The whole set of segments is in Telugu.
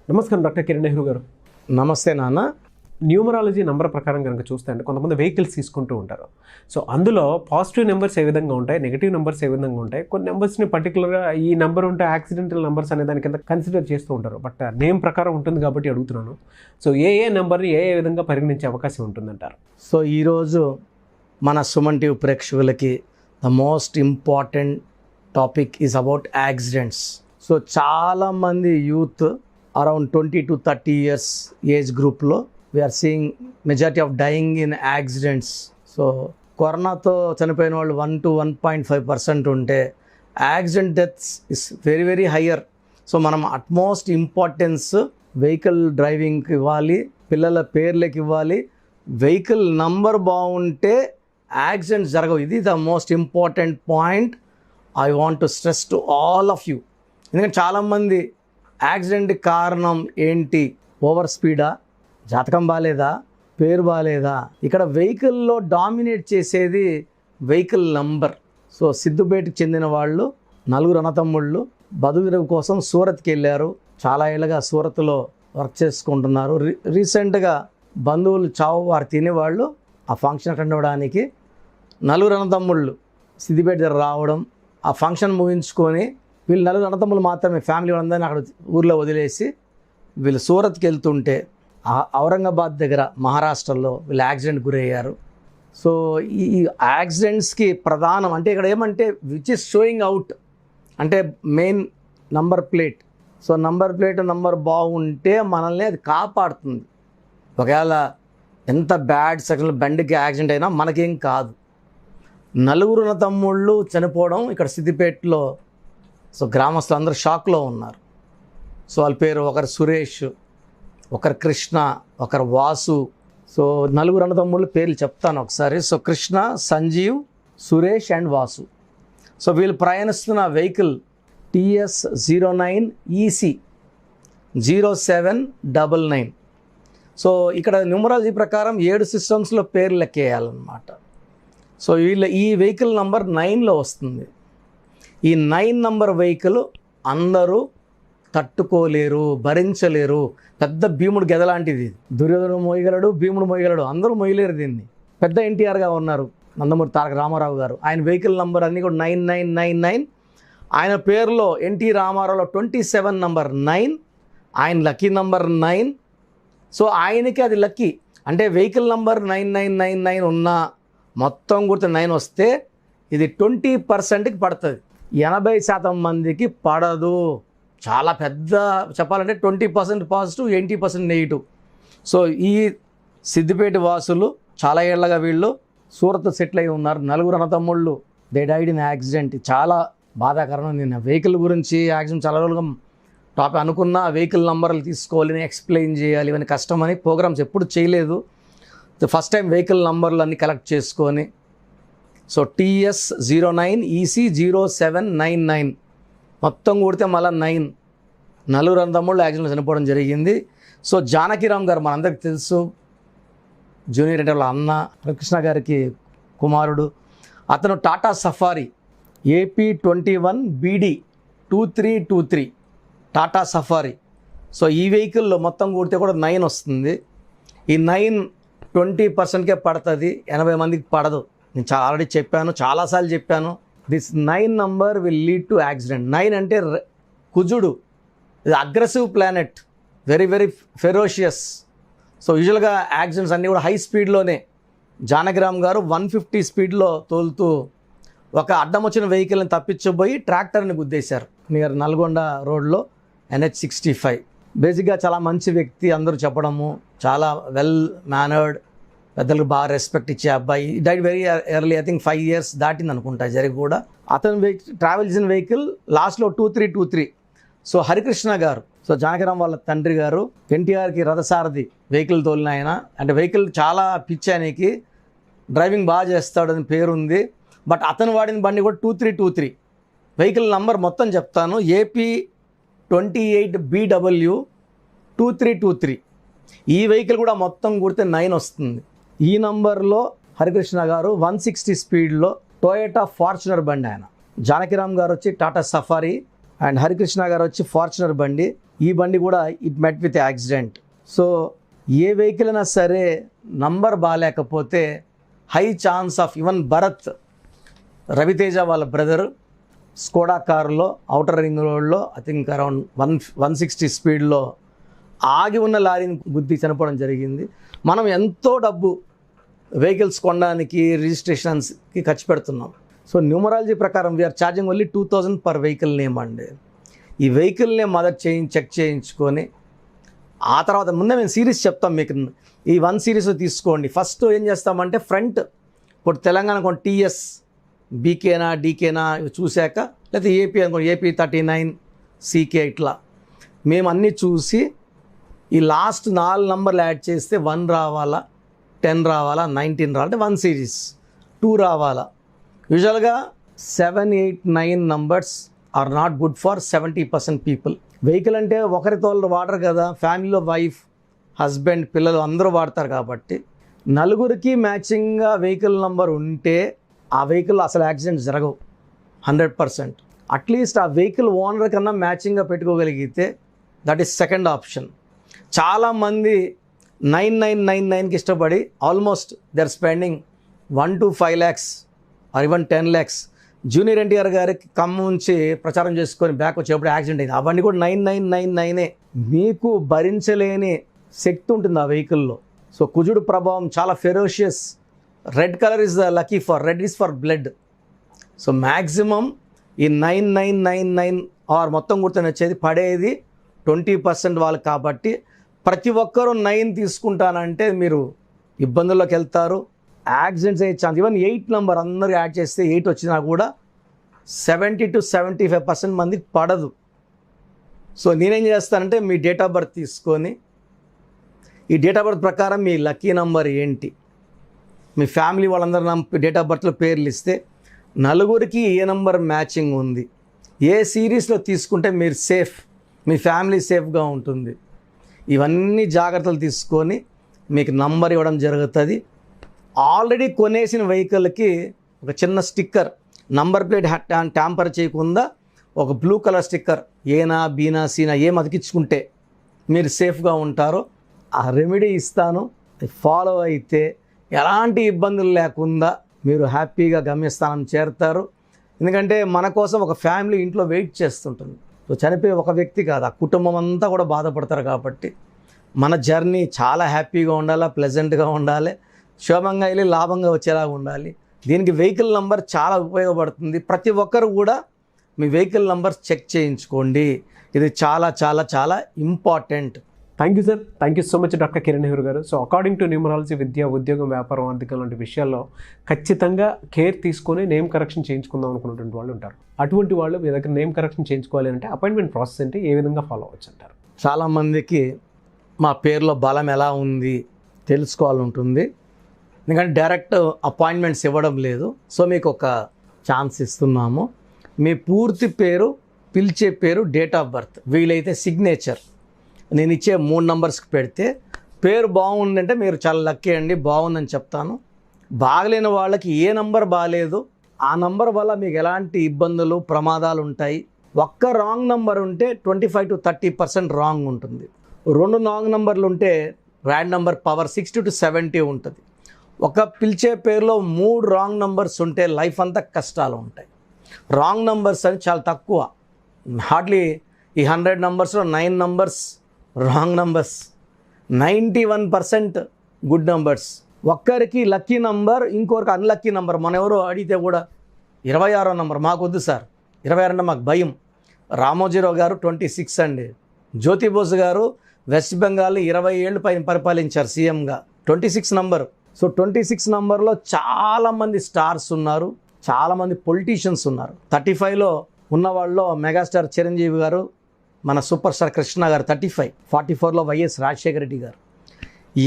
నమస్కారం డాక్టర్ కిరణ్ నెహ్రూ గారు. నమస్తే నాన్న. న్యూమరాలజీ నెంబర్ ప్రకారం కనుక చూస్తే అంటే కొంతమంది వెహికల్స్ తీసుకుంటూ ఉంటారు. సో అందులో పాజిటివ్ నెంబర్స్ ఏ విధంగా ఉంటాయి, నెగిటివ్ నెంబర్స్ ఏ విధంగా ఉంటాయి, కొన్ని నెంబర్స్ని పర్టికులర్గా ఈ నెంబర్ ఉంటే యాక్సిడెంటల్ నెంబర్స్ అనే దాని కింద కన్సిడర్ చేస్తూ ఉంటారు. బట్ నేమ్ ప్రకారం ఉంటుంది కాబట్టి అడుగుతున్నాను. సో ఏ నెంబర్ని ఏ విధంగా పరిగణించే అవకాశం ఉంటుందంటారు? సో ఈరోజు మన సుమన్ టీవీ ప్రేక్షకులకి the most important topic is about accidents. So చాలామంది youth around 20 to 30 years age గ్రూప్లో we are seeing majority of dying in accidents. So కరోనాతో చనిపోయిన వాళ్ళు 1 to 1.5% ఉంటే accident deaths is very very higher. So మనం అట్మోస్ట్ ఇంపార్టెన్స్ వెహికల్ డ్రైవింగ్కి ఇవ్వాలి, పిల్లల పేర్లకి ఇవ్వాలి. వెహికల్ నంబర్ బాగుంటే యాక్సిడెంట్స్ జరగవు. ఇది the most important point I want to stress to all of you. ఎందుకంటే చాలామంది యాక్సిడెంట్కి కారణం ఏంటి, ఓవర్ స్పీడా, జాతకం బాగాలేదా, పేరు బాగాలేదా. ఇక్కడ వెహికల్లో డామినేట్ చేసేది వెహికల్ నంబర్. సో సిద్దుపేటకి చెందిన వాళ్ళు 4 అన్నతమ్ముళ్ళు బతుకుదెరువు కోసం సూరత్కి వెళ్ళారు. చాలా ఏళ్ళగా సూరత్లో వర్క్ చేసుకుంటున్నారు. రీసెంట్గా బంధువులు చావు వారు తినేవాళ్ళు ఆ ఫంక్షన్ అటెండ్ అవ్వడానికి 4 అన్నతమ్ముళ్ళు సిద్దిపేట దగ్గర రావడం, ఆ ఫంక్షన్ ముగించుకొని వీళ్ళు 4 అన్నతమ్ములు మాత్రమే ఫ్యామిలీ వాళ్ళందరినీ అక్కడ ఊర్లో వదిలేసి వీళ్ళు సూరత్కి వెళ్తుంటే ఔరంగాబాద్ దగ్గర మహారాష్ట్రలో వీళ్ళు యాక్సిడెంట్ గురయ్యారు. సో ఈ యాక్సిడెంట్స్కి ప్రధానం అంటే ఇక్కడ ఏమంటే విచ్ ఇస్ షోయింగ్ అవుట్ అంటే main number plate. So number plate number బాగుంటే మనల్ని అది కాపాడుతుంది. ఒకవేళ ఎంత బ్యాడ్ సెక్షన్లో బండికి యాక్సిడెంట్ అయినా మనకేం కాదు. 4 తమ్ముళ్ళు చనిపోవడం ఇక్కడ సిద్దిపేటలో. సో గ్రామస్తులు అందరూ షాక్లో ఉన్నారు. సో వాళ్ళ పేరు ఒకరు సురేష్, ఒకరు కృష్ణ, ఒకరు వాసు. సో 4 అన్నదమ్ముళ్ళ పేర్లు చెప్తాను ఒకసారి. So Krishna, Sanjeev, Suresh and Vasu. So వీళ్ళు ప్రయాణిస్తున్న వెహికల్ TS 09 EC 0799. సో ఇక్కడ న్యూమరాలజీ ప్రకారం 7 సిస్టమ్స్లో పేర్లు లెక్కేయాలన్నమాట. సో వీళ్ళ ఈ వెహికల్ నంబర్ 9లో వస్తుంది. ఈ 9 నంబర్ వెహికల్ అందరూ తట్టుకోలేరు, భరించలేరు. పెద్ద భీముడు గెద లాంటిది. దుర్యోధనుడు మోయగలడు, భీముడు మోయగలడు, అందరూ మోయలేరు దీన్ని. పెద్ద ఎన్టీఆర్గా ఉన్నారు నందమూరి తారక రామారావు గారు. ఆయన వెహికల్ నంబర్ అన్నీ కూడా 9999. ఆయన పేరులో ఎన్టీ రామారావులో 27 నంబర్ 9, ఆయన లక్కీ నంబర్ 9. సో ఆయనకి అది లక్కీ. అంటే వెహికల్ నంబర్ 9999 ఉన్నా మొత్తం గుర్తు 9 వస్తే ఇది 20%కి పడుతుంది. 80% మందికి పడదు. చాలా పెద్ద చెప్పాలంటే 20% పాజిటివ్, 80% నెగిటివ్. సో ఈ సిద్దిపేట వాసులు చాలా ఏళ్ళగా వీళ్ళు సూరత్ సెటిల్ అయి ఉన్నారు. 4 అన్నతమ్ముళ్ళు దే డైడ్ ఇన్ యాక్సిడెంట్. చాలా బాధాకరం. నేను వెహికల్ గురించి యాక్సిడెంట్ చాలా రోజులుగా టాపిక్ అనుకున్న వెహికల్ నంబర్లు తీసుకోవాలి, ఎక్స్ప్లెయిన్ చేయాలి, ఇవన్నీ కష్టమని ప్రోగ్రామ్స్ ఎప్పుడు చేయలేదు. ఫస్ట్ టైం వెహికల్ నంబర్లు అన్నీ కలెక్ట్ చేసుకొని సో TS 09 EC 0799 మొత్తం కొడితే మళ్ళీ 9 అన్నదమ్ముళ్ళు యాక్సిడెంట్ చనిపోవడం జరిగింది. సో జానకిరామ్ గారు మనందరికి తెలుసు, జూనియర్ ఎన్టీఆర్ వాళ్ళ అన్న, కృష్ణ గారికి కుమారుడు. అతను Tata safari AP21 BD 2323 Tata safari. So ఈ వెహికల్లో మొత్తం కొడితే కూడా 9 వస్తుంది. ఈ 9 20%కే పడుతుంది, 80 మందికి పడదు. నేను ఆల్రెడీ చెప్పాను, చాలాసార్లు చెప్పాను. This 9 number will lead to accident. 9 అంటే కుజుడు, ఇది aggressive planet, very very ferocious. So యూజువల్గా యాక్సిడెంట్స్ అన్నీ కూడా హై స్పీడ్లోనే. జానకిరామ్ గారు 150 స్పీడ్లో తోలుతూ ఒక అడ్డం వచ్చిన వెహికల్ని తప్పించబోయి ట్రాక్టర్ని గుద్దేశారు నియర్ నల్గొండ రోడ్లో NH 65. బేసిక్గా చాలా మంచి వ్యక్తి, అందరూ చెప్పడము, చాలా వెల్ మేనర్డ్, పెద్దలకు బాగా రెస్పెక్ట్ ఇచ్చే అబ్బాయి. Died very early, I think 5 years దాటింది అనుకుంటా జరిగి కూడా. అతను ట్రావెల్ చేసిన వెహికల్ లాస్ట్లో 2323. సో హరికృష్ణ గారు, సో జానకిరామ్ వాళ్ళ తండ్రి గారు ఎన్టీఆర్కి రథసారథి వెహికల్ తోలిన ఆయన. అంటే వెహికల్ చాలా పిచ్చానికి, డ్రైవింగ్ బాగా చేస్తాడని పేరుంది. బట్ అతను వాడిన బండి కూడా 2323. వెహికల్ నంబర్ మొత్తం చెప్తాను. AP28 BW 2323. ఈ వెహికల్ కూడా మొత్తం కొడితే 9 వస్తుంది. ఈ నంబర్లో హరికృష్ణ గారు 160 స్పీడ్లో టొయోటా ఫార్చునర్ బండి ఆయన. జానకిరామ్ గారు వచ్చి టాటా సఫారీ, అండ్ హరికృష్ణ గారు వచ్చి ఫార్చునర్ బండి. ఈ బండి కూడా it met with accident. So ఏ వెహికల్ అయినా సరే నంబర్ బాగాలేకపోతే high chance of, even Bharat Ravi Teja వాళ్ళ బ్రదర్ స్కోడా కారులో అవుటర్ రింగ్ రోడ్లో ఐ థింక్ అరౌండ్ 160 స్పీడ్లో ఆగి ఉన్న లారీని గుద్ది చనిపోవడం జరిగింది. మనం ఎంతో డబ్బు వెహికల్స్ కొనడానికి రిజిస్ట్రేషన్స్కి ఖర్చు పెడుతున్నాం. సో న్యూమరాలజీ ప్రకారం we are charging only 2000 per vehicle name అండి. ఈ వెహికల్ నేమ్ మొదటి చెక్ చేయించుకొని ఆ తర్వాత ముందే మేము సిరీస్ చెప్తాం మీకు. ఈ 1 సిరీస్ తీసుకోండి. ఫస్ట్ ఏం చేస్తామంటే ఫ్రంట్ ఇప్పుడు తెలంగాణ కొన్ని టీఎస్ బీకేనా డీకేనా ఇవి చూశాక, లేకపోతే ఏపీ అనుకోండి ఏపీ 39 సీకే, ఇట్లా మేము అన్నీ చూసి ఈ లాస్ట్ 4 నంబర్లు యాడ్ చేస్తే 1 రావాలా, 10 రావాలా, 19 రావాలా, అంటే 1 సిరీస్, 2 రావాలా. యూజువల్గా 7, 8, 9 numbers are not good for 70% people. Vehicle అంటే ఒకరితో వాడరు కదా, ఫ్యామిలీలో వైఫ్, హస్బెండ్, పిల్లలు అందరూ వాడతారు కాబట్టి నలుగురికి మ్యాచింగ్గా వెహికల్ నంబర్ ఉంటే ఆ వెహికల్ అసలు యాక్సిడెంట్ జరగవు 100%. అట్లీస్ట్ ఆ వెహికల్ ఓనర్ కన్నా మ్యాచింగ్గా పెట్టుకోగలిగితే దట్ ఈస్ సెకండ్ ఆప్షన్. చాలామంది 9999కి ఇష్టపడి almost they are spending 1 to 5 lakhs or even 10 lakhs. Junior NTR గారికి ఖమ్మం నుంచి ప్రచారం చేసుకొని బ్యాక్ వచ్చేప్పుడు యాక్సిడెంట్ అయింది. అవన్నీ కూడా 9999. మీకు భరించలేని శక్తి ఉంటుంది ఆ వెహికల్లో. సో కుజుడు ప్రభావం చాలా ferocious. Red colour is the lucky for, red is for blood. So maximum ఈ 9999 ఆర్ మొత్తం గుర్తుని వచ్చేది పడేది 20% వాళ్ళు కాబట్టి ప్రతి ఒక్కరూ 9 తీసుకుంటానంటే మీరు ఇబ్బందుల్లోకి వెళ్తారు, యాక్సిడెంట్స్ అయ్యే ఛాన్స్. ఈవెన్ 8 నెంబర్ అందరూ యాడ్ చేస్తే 8 వచ్చినా కూడా 70 to 75% మందికి పడదు. సో నేనేం చేస్తానంటే మీ డేట్ ఆఫ్ బర్త్ తీసుకొని ఈ డేట్ ఆఫ్ బర్త్ ప్రకారం మీ లక్కీ నెంబర్ ఏంటి, మీ ఫ్యామిలీ వాళ్ళందరూ డేట్ ఆఫ్ బర్త్లో పేర్లు ఇస్తే నలుగురికి ఏ నెంబర్ మ్యాచింగ్ ఉంది, ఏ సిరీస్లో తీసుకుంటే మీరు సేఫ్, మీ ఫ్యామిలీ సేఫ్గా ఉంటుంది. ఇవన్నీ జాగ్రత్తలు తీసుకొని మీకు నంబర్ ఇవ్వడం జరుగుతుంది. ఆల్రెడీ కొనేసిన వెహికల్కి ఒక చిన్న స్టిక్కర్, నంబర్ ప్లేట్ ట్యాంపర్ చేయకుండా ఒక బ్లూ కలర్ స్టిక్కర్ ఏనా బీనా సీనా ఏం అతికించుకుంటే మీరు సేఫ్గా ఉంటారో ఆ రెమెడీ ఇస్తాను. ఫాలో అయితే ఎలాంటి ఇబ్బందులు లేకుండా మీరు హ్యాపీగా గమ్యస్థానం చేరుతారు. ఎందుకంటే మన కోసం ఒక ఫ్యామిలీ ఇంట్లో వెయిట్ చేస్తుంటుంది. సో చనిపోయే ఒక వ్యక్తి కాదు, ఆ కుటుంబం అంతా కూడా బాధపడతారు. కాబట్టి మన జర్నీ చాలా హ్యాపీగా ఉండాలి, ప్లెజెంట్గా ఉండాలి, క్షేమంగా వెళ్ళి లాభంగా వచ్చేలాగా ఉండాలి. దీనికి వెహికల్ నంబర్ చాలా ఉపయోగపడుతుంది. ప్రతి ఒక్కరు కూడా మీ వెహికల్ నంబర్ చెక్ చేయించుకోండి. ఇది చాలా చాలా చాలా important. Thank you sir, thank you so much doctor Kiran Nehru గారు. సో అకార్డింగ్ టు న్యూమరాలజీ విద్య, ఉద్యోగం, వ్యాపారం, ఆర్థికం లాంటి విషయాల్లో ఖచ్చితంగా కేర్ తీసుకొని నేమ్ కరెక్షన్ చేయించుకుందాం అనుకున్నటువంటి వాళ్ళు ఉంటారు. అటువంటి వాళ్ళు మీ దగ్గర నేమ్ కరెక్షన్ చేయించుకోవాలి అంటే అపాయింట్మెంట్ ప్రాసెస్ అంటే ఏ విధంగా ఫాలో అవ్వచ్చు అంటారు? చాలామందికి మా పేరులో బలం ఎలా ఉంది తెలుసుకోవాలంటుంది. ఎందుకంటే డైరెక్ట్ అపాయింట్మెంట్స్ ఇవ్వడం లేదు. సో మీకు ఒక ఛాన్స్ ఇస్తున్నాము. మీ పూర్తి పేరు, పిలిచే పేరు, డేట్ ఆఫ్ బర్త్, వీలైతే సిగ్నేచర్ నేను ఇచ్చే 3 నంబర్స్కి పెడితే పేరు బాగుందంటే మీరు చాలా లక్కీ అండి, బాగుందని చెప్తాను. బాగలేని వాళ్ళకి ఏ నంబర్ బాగాలేదు, ఆ నంబర్ వల్ల మీకు ఎలాంటి ఇబ్బందులు, ప్రమాదాలు ఉంటాయి. ఒక్క రాంగ్ నంబర్ ఉంటే 25 to 30% రాంగ్ ఉంటుంది. 2 రాంగ్ నంబర్లు ఉంటే ర్యాడ్ నంబర్ పవర్ 60 to 70 ఉంటుంది. ఒక పిలిచే పేరులో 3 రాంగ్ నంబర్స్ ఉంటే లైఫ్ అంతా కష్టాలు ఉంటాయి. రాంగ్ నంబర్స్ అని చాలా తక్కువ, హార్డ్లీ ఈ 100 నంబర్స్లో 9 numbers wrong numbers, 91% good numbers. ఒక్కరికి లక్కీ నంబర్, ఇంకొకరికి అన్లక్కీ నంబర్. మన ఎవరో అడిగితే కూడా 26వ నంబర్ మాకు వద్దు సార్, 26 అంటే మాకు భయం. రామోజీరావు గారు 26 అండి. జ్యోతిబోస్ గారు వెస్ట్ బెంగాల్ 20 ఏళ్ళు పైన పరిపాలించారు సీఎంగా. 26 నంబర్. సో 26 నంబర్లో చాలామంది స్టార్స్ ఉన్నారు, చాలామంది పొలిటీషియన్స్ ఉన్నారు. 35లో ఉన్న వాళ్ళలో మెగాస్టార్ చిరంజీవి గారు, మన సూపర్ స్టార్ కృష్ణ గారు 35, 44లో వైఎస్ రాజశేఖర రెడ్డి గారు.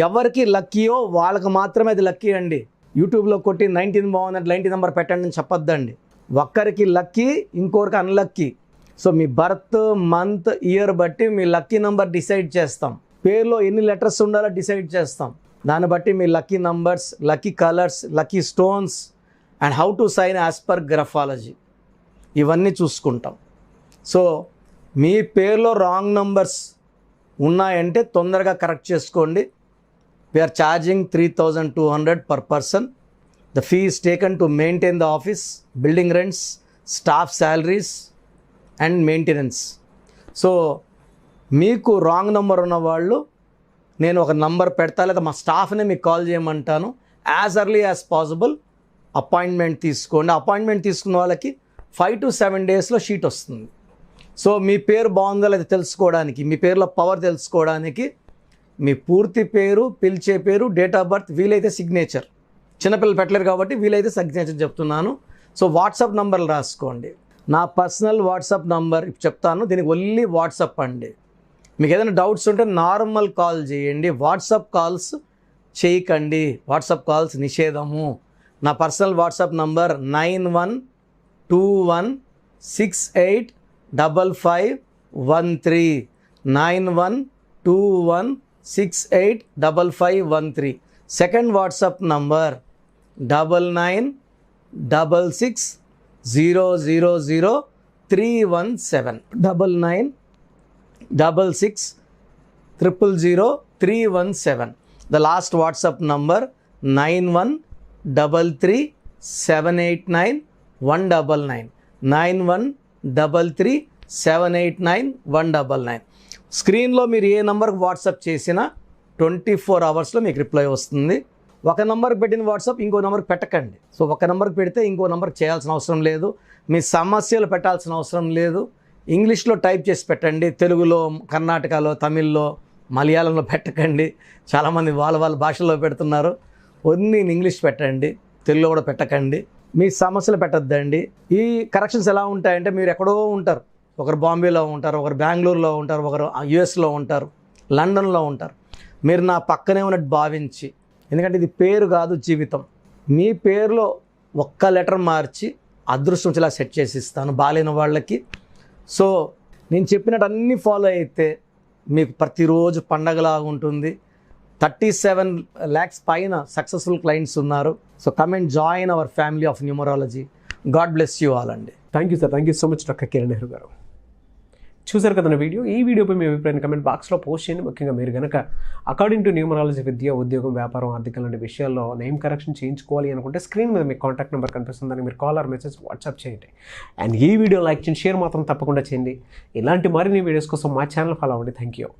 ఎవరికి లక్కీయో వాళ్ళకి మాత్రమే అది లక్కీ అండి. యూట్యూబ్లో కొట్టి 19 బాగుందంటే 19 నెంబర్ పెట్టండి అని చెప్పొద్దండి. ఒక్కరికి లక్కీ, ఇంకొకరికి అన్లక్కీ. సో మీ బర్త్, మంత్, ఇయర్ బట్టి మీ లక్కీ నెంబర్ డిసైడ్ చేస్తాం. పేరులో ఎన్ని లెటర్స్ ఉండాలో డిసైడ్ చేస్తాం. దాన్ని బట్టి మీ lucky numbers, lucky colours, lucky stones and how to sign as per graphology ఇవన్నీ చూసుకుంటాం. సో మీ పేరులో రాంగ్ నంబర్స్ ఉన్నాయంటే తొందరగా కరెక్ట్ చేసుకోండి. We are charging 3,200 per person. The fee is taken to maintain the office, building rents, staff salaries and maintenance. So మీకు రాంగ్ నెంబర్ ఉన్న వాళ్ళు నేను ఒక నంబర్ పెడతా, లేదా మా స్టాఫ్నే మీకు కాల్ చేయమంటాను. As early as possible appointment తీసుకోండి. అపాయింట్మెంట్ తీసుకున్న వాళ్ళకి 5 to 7 daysలో షీట్ వస్తుంది. సో మీ పేరు బాగుందో లేదా తెలుసుకోవడానికి, మీ పేరులో పవర్ తెలుసుకోవడానికి మీ పూర్తి పేరు, పిలిచే పేరు, డేట్ ఆఫ్ బర్త్, వీలైతే సిగ్నేచర్. చిన్నపిల్లలు పెట్టలేరు కాబట్టి వీలైతే సిగ్నేచర్ చెప్తున్నాను. సో వాట్సాప్ నంబర్లు రాసుకోండి. నా పర్సనల్ వాట్సాప్ నంబర్ ఇప్పుడు చెప్తాను, దీనికి ఓన్లీ వాట్సాప్ అండి. మీకు ఏదైనా డౌట్స్ ఉంటే నార్మల్ కాల్ చేయండి, వాట్సాప్ కాల్స్ చేయకండి. వాట్సాప్ కాల్స్ నిషేధము. నా personal WhatsApp number 9121685513 9121685513. Second WhatsApp number 9966000317 9966000317. The last WhatsApp number 9133789199 9133789199. స్క్రీన్లో మీరు ఏ నెంబర్కి వాట్సాప్ చేసినా 24 అవర్స్లో మీకు రిప్లై వస్తుంది. ఒక నెంబర్కి పెట్టిన వాట్సాప్ ఇంకో నెంబర్కి పెట్టకండి. సో ఒక నెంబర్కి పెడితే ఇంకో నెంబర్కి చేయాల్సిన అవసరం లేదు, మీ సమస్యలు పెట్టాల్సిన అవసరం లేదు. ఇంగ్లీష్లో టైప్ చేసి పెట్టండి, తెలుగులో, కర్ణాటకలో, తమిళ్లో, మలయాళంలో పెట్టకండి. చాలామంది వాళ్ళ భాషల్లో పెడుతున్నారు. ఓన్లీ ఇంగ్లీష్ పెట్టండి, తెలుగులో కూడా పెట్టకండి. మీ సమస్యలు పెట్టద్దండి. ఈ కరెక్షన్స్ ఎలా ఉంటాయంటే, మీరు ఎక్కడో ఉంటారు, ఒకరు బాంబేలో ఉంటారు, ఒకరు బెంగళూరులో ఉంటారు, ఒకరు యుఎస్లో ఉంటారు, లండన్లో ఉంటారు. మీరు నా పక్కనే ఉన్నట్టు భావించి, ఎందుకంటే ఇది పేరు కాదు జీవితం, మీ పేరులో ఒక్క లెటర్ మార్చి అదృష్టం ఇలా సెట్ చేసి ఇస్తాను బాలేని వాళ్ళకి. సో నేను చెప్పినట్టు అన్నీ ఫాలో అయితే మీకు ప్రతిరోజు పండగలాగా ఉంటుంది. 37 lakhs పైన సక్సెస్ఫుల్ క్లయింట్స్ ఉన్నారు. So come and join our family of numerology. God bless you all అండి. Thank you sir, thank you so much doctor Kiran Nehru garu. చూసారు కదా నా వీడియో. ఈ వీడియోపై మీ అభిప్రాయాన్ని కమెంట్ బాక్స్లో పోస్ట్ చేయండి. ముఖ్యంగా మీరు కనుక అకార్డింగ్ టు న్యూమరాలజీ విద్య, ఉద్యోగం, వ్యాపారం, ఆర్థిక లాంటి విషయాల్లో నేమ్ కరెక్షన్ చేయించుకోవాలి అనుకుంటే స్క్రీన్ మీద మీకు కాంటాక్ట్ నెంబర్ కనిపిస్తుంది, దానికి మీరు కాల్ ఆర్ మెసేజ్ వాట్సాప్ చేయండి. అండ్ ఈ వీడియో లైక్ చేయండి, షేర్ మాత్రం తప్పకుండా చేయండి. ఇలాంటి మరిన్ని వీడియోస్ కోసం మా ఛానల్ ఫాలో అవ్వండి. Thank you.